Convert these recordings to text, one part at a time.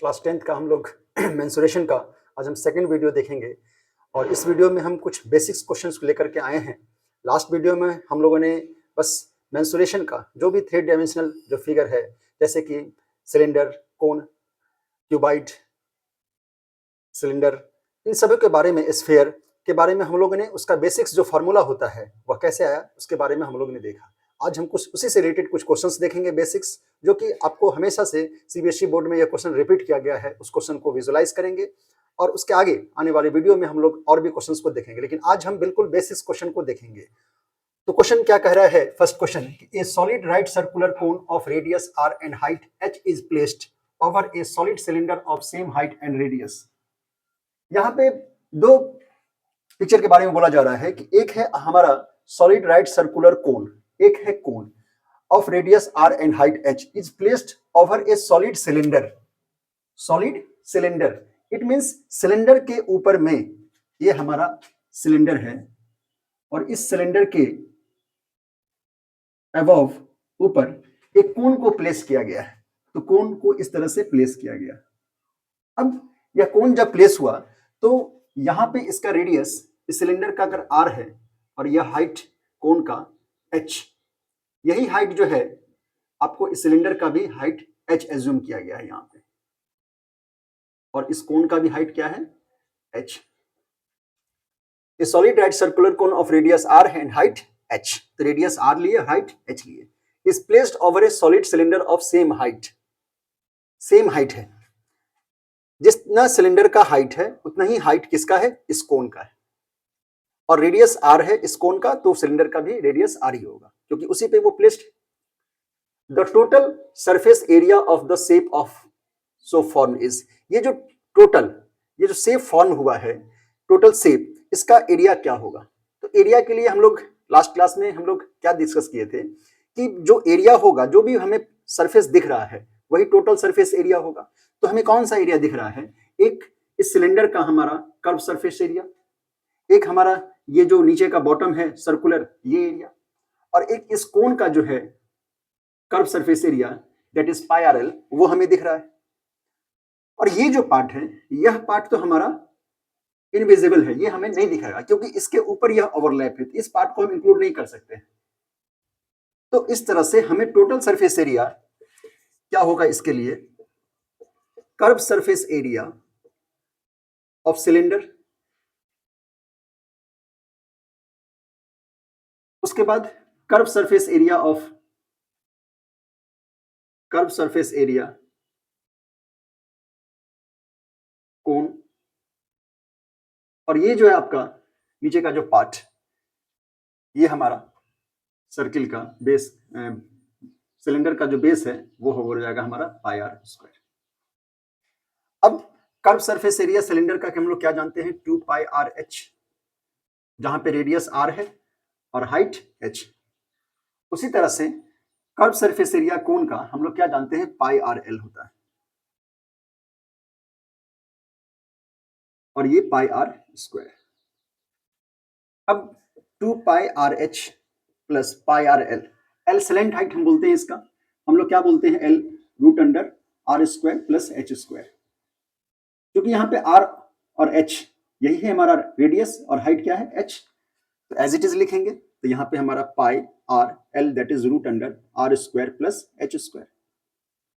Class 10th का हम लोग मेंसुरेशन का आज हम सेकंड वीडियो देखेंगे और इस वीडियो में हम कुछ बेसिक्स क्वेश्चंस को लेकर के आए हैं। लास्ट वीडियो में हम लोगों ने बस मेंसुरेशन का जो भी 3 डायमेंशनल जो फिगर है जैसे कि सिलेंडर, कोन, क्यूबाइड, सिलेंडर, इन सभी के बारे में, स्फीयर के बारे में हम लोगों ने उसका बेसिक्स जो फार्मूला होता है वह कैसे आया उसके बारे में हम लोगों ने देखा। आज हम कुछ उसी से रिलेटेड कुछ क्वेश्चंस देखेंगे बेसिक्स, जो कि आपको हमेशा से सीबीएसई बोर्ड में यह क्वेश्चन रिपीट किया गया है, उस क्वेश्चन को विजुलाइज करेंगे और उसके आगे आने वाले वीडियो में हम लोग और भी क्वेश्चंस को देखेंगे, लेकिन आज हम बिल्कुल बेसिक्स क्वेश्चन को देखेंगे। तो क्वेश्चन क्या कह रहा है? First question, A solid right circular cone of radius r and height h is placed over A solid cylinder of same height and radius. यहाँ पे दो पिक्चर के बारे में बोला जा रहा है कि एक है हमारा सॉलिड राइट सर्कुलर कोन, एक है cone of radius r and height h is placed over A solid cylinder. Solid cylinder it means cylinder के ऊपर में, ये हमारा सिलेंडर है और इस सिलेंडर के अबव ऊपर एक कोन को प्लेस किया गया है। तो कोन को इस तरह से प्लेस किया गया। अब यह कोन जब प्लेस हुआ तो यहां पे इसका रेडियस, इस सिलेंडर का अगर r है और यह हाइट कोन का h, यही हाइट जो है आपको इस सिलेंडर का भी हाइट h एज्यूम किया गया है यहां पे, और इस कोन का भी हाइट क्या है? h। A solid right circular cone of radius r and height h, तो रेडियस r लिए, हाइट h लिए, is placed over A solid cylinder of same height. Same height है, जितना सिलेंडर का हाइट है उतना ही हाइट किसका है? इस कोन का है, और रेडियस r है इस कोन का, तो सिलेंडर का भी रेडियस r ही होगा क्योंकि उसी पे वो placed. The total surface area of the shape of so form is, ये जो टोटल, ये जो शेप फॉर्म हुआ है, टोटल शेप, इसका एरिया क्या होगा? तो एरिया के लिए हम लोग लास्ट क्लास में हम लोग क्या डिस्कस किए थे कि जो एरिया होगा, जो भी हमें सरफेस दिख रहा है वही टोटल सरफेस एरिया होगा। तो हमें कौन सा एरिया दिख रहा है? एक इस सिलेंडर का हमारा कर्व सरफेस एरिया, एक हमारा ये जो नीचे का बॉटम है सर्कुलर, ये एरिया, और एक इस कोन का जो है curve surface area, that is pi R L, वो हमें दिख रहा है। और ये जो पार्ट है, यह पार्ट तो हमारा इनविजिबल है, ये हमें नहीं दिखाएगा क्योंकि इसके ऊपर यह ओवरलैप है, इस पार्ट को हम इंक्लूड नहीं कर सकते। तो इस तरह से हमें टोटल सरफेस एरिया क्या होगा इसके लिए? Curve surface area of cylinder, उसके बाद curve surface area of, curve surface area cone, और ये जो है आपका नीचे का जो पार्ट, ये हमारा सर्किल का बेस, सिलेंडर का जो बेस है वो हो जाएगा हमारा पाई आर स्क्वायर। अब कर्व सरफेस एरिया सिलेंडर का हम लोग क्या जानते हैं? 2 पाई आर एच, जहां पे रेडियस r है और हाइट h। उसी तरह से कर्व सरफेस एरिया कोन का हम लोग क्या जानते हैं? पाई आर एल होता है, और ये पाई आर स्क्वायर। अब 2 pi R H plus pi R L, L slant height हम बोलते हैं इसका, हम लोग क्या बोलते हैं? L root under are square plus H square, क्योंकि यहाँ पे आर और एच यही है हमारा रेडियस, और हाइट क्या है? एच। तो एज इट इज लिखेंगे, तो यहाँ पे हमारा pi R L that is root under are square plus H square,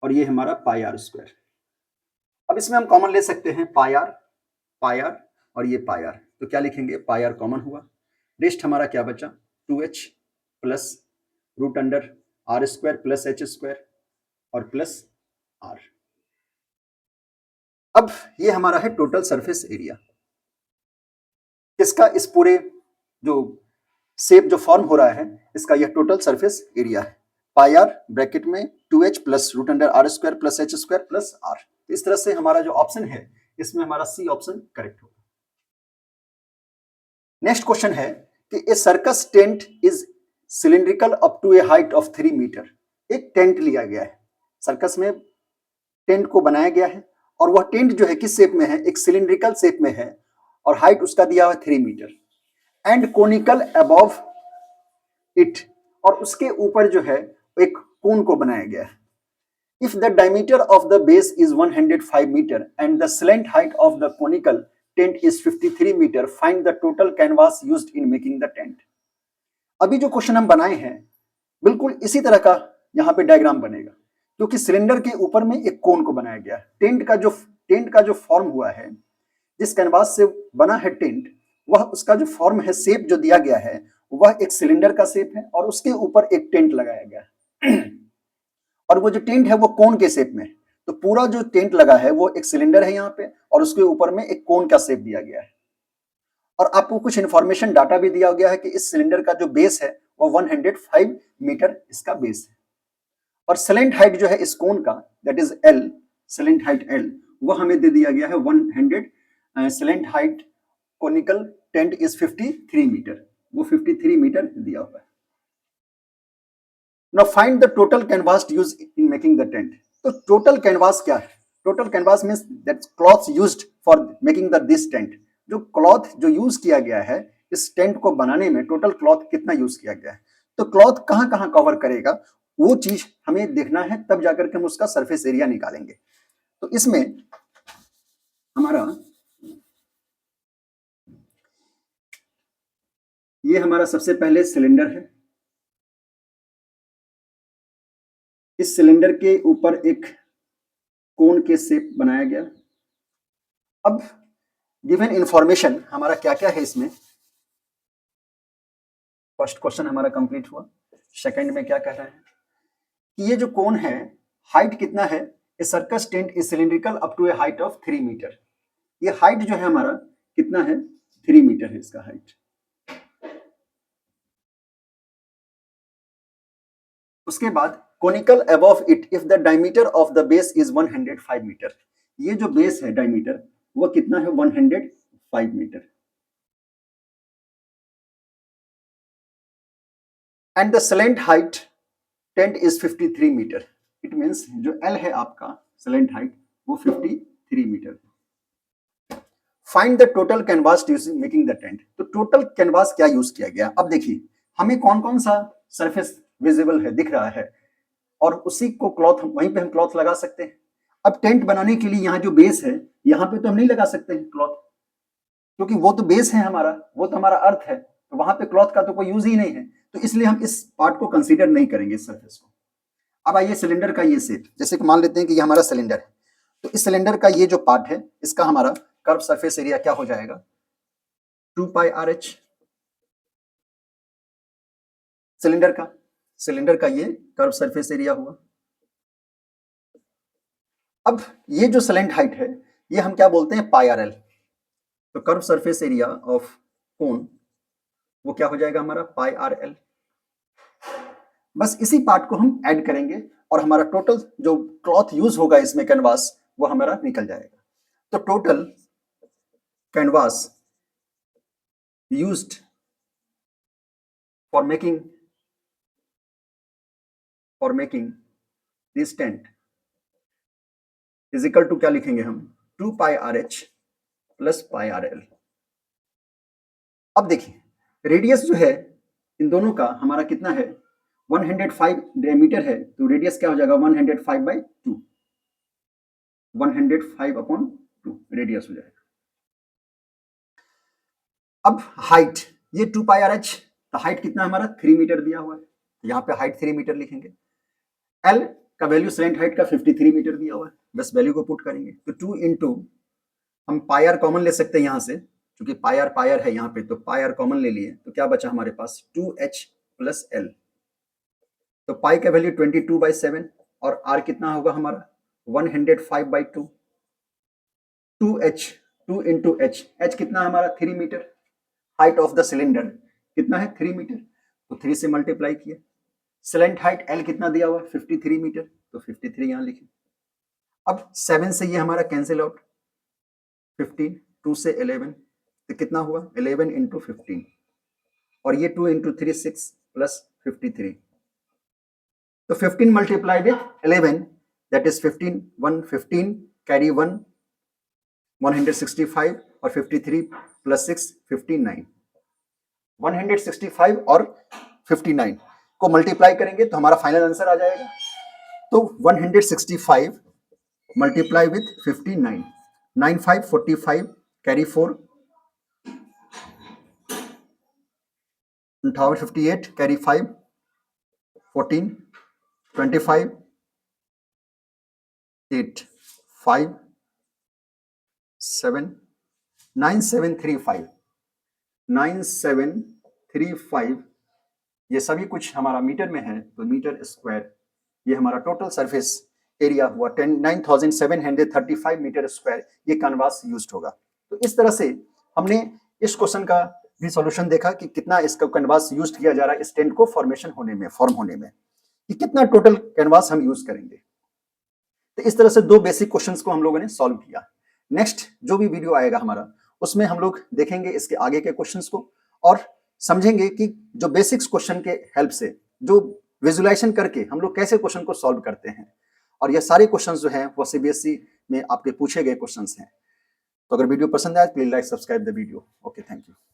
और ये हमारा पाई आर स्क्वायर। अब इसमें हम कॉमन ले सकते हैं पाई आर और ये पाई आर, तो क्या लिखेंगे? पाई आर कॉमन हुआ, रेस्ट हमारा क्या बचा? 2h plus root under are square plus H square और प्लस आर। अब ये हमारा है टोटल सरफेस एरिया इसका, इस पूरे जो शेप जो फॉर्म हो रहा है इसका, यह टोटल सरफेस एरिया है। पाई आर ब्रैकेट में 2h plus root under are square plus H square plus R. इस तरह से हमारा जो ऑप्शन है इसमें हमारा सी ऑप्शन करेक्ट होगा। नेक्स्ट क्वेश्चन है कि a circus tent is cylindrical up to a height of 3 metre. एक टेंट लिया गया है, सर्कस में टेंट को बनाया गया है, और वह टेंट जो है किस शेप में है? एक सिलिंड्रिकल शेप में है, और हाइट उसका दिया हुआ है 3 metre, and conical above it, और उसके ऊपर जो है एक कोन को बनाया गया है। if the diameter of the base is 105 meter and the slant height of the conical tent is 53 meter, find the total canvas used in making the tent. अभी जो क्वेश्चन हम बनाए हैं बिल्कुल इसी तरह का यहाँ पे डायग्राम बनेगा, क्योंकि सिलेंडर के ऊपर में एक कोन को बनाया गया है। टेंट का जो फॉर्म हुआ है, जिस कैनवास से बना है टेंट, वह उसका जो फॉर्म है, शेप जो दिया गया है, वह एक सिलेंडर का शेप है और उसके ऊपर एक टेंट लगाया गया है और वो जो टेंट है वो कोन के शेप में है। तो पूरा जो टेंट लगा है वो एक सिलेंडर है यहाँ पे और उसके ऊपर में एक कोन का शेप दिया गया है। और आपको कुछ इंफॉर्मेशन डाटा भी दिया गया है कि इस सिलेंडर का जो बेस है वो 105 मीटर इसका बेस है और स्लैंट हाइट जो है इस कोन का, that is l, slant height l, वो हमें दे दिया गया है 100। Slant height conical tent is 53 metre, वो 53 मीटर दिया हुआ है। Now find the total canvas used in making the tent. तो टोटल कैनवास क्या है? Total canvas means that cloth used for making this tent. जो क्लॉथ जो यूज किया गया है इस टेंट को बनाने में, टोटल क्लॉथ कितना यूज किया गया है। तो क्लॉथ कहां कहां कवर करेगा वो चीज हमें देखना है, तब जाकर के हम उसका सरफेस एरिया निकालेंगे। तो इसमें हमारा ये हमारा सबसे पहले सिलेंडर है। इस सिलेंडर के ऊपर एक कोन के शेप बनाया गया। अब गिवन इंफॉर्मेशन हमारा क्या क्या है इसमें। फर्स्ट क्वेश्चन हमारा कंप्लीट हुआ। सेकंड में क्या कह रहे हैं कि ये जो कोन है, हाइट कितना है? A circus tent is cylindrical up to a height of 3 metre. ये हाइट जो है हमारा कितना है? 3 मीटर है इसका हाइट। उसके बाद conical above it if the diameter of the base is 105 metre. ये जो बेस है डायमीटर वो कितना है? 105 metre. And the slant height tent is 53 metre. It means जो एल है आपका स्लैंट हाइट वो 53 metre. Find the total canvas using making the tent. तो टोटल कैनवास क्या यूज किया गया? अब देखिए हमें कौन कौन सा सरफेस विजिबल है, दिख रहा है, और उसी को क्लॉथ वहीं पे हम क्लॉथ लगा सकते हैं। अब टेंट बनाने के लिए यहाँ जो बेस है यहाँ पे तो हम नहीं लगा सकते हैं क्लॉथ, क्योंकि वो तो बेस है हमारा, वो तो हमारा अर्थ है, तो वहां पे क्लॉथ का तो कोई यूज ही नहीं है। तो इसलिए हम इस पार्ट को कंसीडर नहीं करेंगे, इस सरफेस को। अब आइए सिलेंडर का ये शेप, जैसे कि मान लेते हैं कि ये हमारा सिलेंडर है, तो इस सिलेंडर का ये जो पार्ट है इसका हमारा कर्व सरफेस एरिया क्या हो जाएगा? 2 पाई RH। सिलेंडर का ये कर्व सरफेस एरिया हुआ। अब ये जो स्लैंट हाइट है ये हम क्या बोलते हैं? पाई RL। तो curve surface area of cone वो क्या हो जाएगा हमारा? पाई RL। बस इसी पार्ट को हम ऐड करेंगे और हमारा टोटल जो क्लॉथ यूज होगा इसमें कैनवास वो हमारा निकल जाएगा। तो total canvas used for making this tent is equal to क्या लिखेंगे हम? 2 pi RH plus pi RL। अब देखिए रेडियस जो है इन दोनों का हमारा कितना है? 105 डायमीटर है, तो रेडियस क्या हो जाएगा? 105/2, 105/2 रेडियस हो जाएगा। अब हाइट ये 2 पाई RH, तो हाइट कितना हमारा? 3 मीटर दिया हुआ है, यहाँ पे हाइट 3 मीटर लिखेंगे। एल का वैल्यू स्लैंट हाइट का 53 मीटर दिया हुआ है, बस वैल्यू को पुट करेंगे। तो 2 इंटू, हम पाई आर कॉमन ले सकते हैं यहाँ से, क्योंकि पाई आर है यहाँ पे, तो पाई आर कॉमन ले लिए, तो क्या बचा हमारे पास? 2H plus L। तो पाई का वैल्यू 22/7 और आर कितना होगा हमारा? 105/2। 2H, 2 इंटू H कितना हमारा? 3 metre. Height of the cylinder कितना है? 3 मीटर, तो 3 से मल्टीप्लाई किया। स्लैंट हाइट L कितना दिया हुआ है? 53 मीटर, तो 53 यहाँ लिखे। अब 7 से ये हमारा कैंसिल आउट, 15, 2 से 11, तो कितना हुआ? 11 इंटू 15, और ये 2 इंटू 3 6 प्लस 53, तो 15 multiply with 11, that is 15, 115 carry 1, 165 और 53 प्लस 6 59, 165 और 59 को मल्टीप्लाई करेंगे तो हमारा फाइनल आंसर आ जाएगा तो 165 मल्टीप्लाई विथ 59, 9 5 45 कैरी 4, 58 कैरी 5, 14 25 8 5 7 9735 9735 ये सभी कुछ हमारा मीटर में है, तो मीटर स्क्वायर ये हमारा टोटल सरफेस एरिया हुआ 9735 मीटर स्क्वायर, ये कैनवास यूज्ड होगा। तो इस तरह से हमने इस क्वेश्चन का भी सॉल्यूशन देखा कि कितना इसका कैनवास यूज किया जा रहा है स्टेंट को फॉर्मेशन होने में, फॉर्म होने में, कि कितना टोटल कैनवास हम यूज करेंगे। तो इस तरह से दो बेसिक क्वेश्चंस को हम लोगों ने सॉल्व किया। नेक्स्ट जो भी वीडियो आएगा हमारा, उसमें हम लोग देखेंगे इसके आगे के क्वेश्चंस को और समझेंगे कि जो बेसिक्स क्वेश्चन के हेल्प से, जो विजुलाइजेशन करके हम लोग कैसे क्वेश्चन को सॉल्व करते हैं, और ये सारे क्वेश्चंस जो हैं वो सीबीएसई में आपके पूछे गए क्वेश्चंस हैं। तो अगर वीडियो पसंद आए please like subscribe the video. Okay, thank you.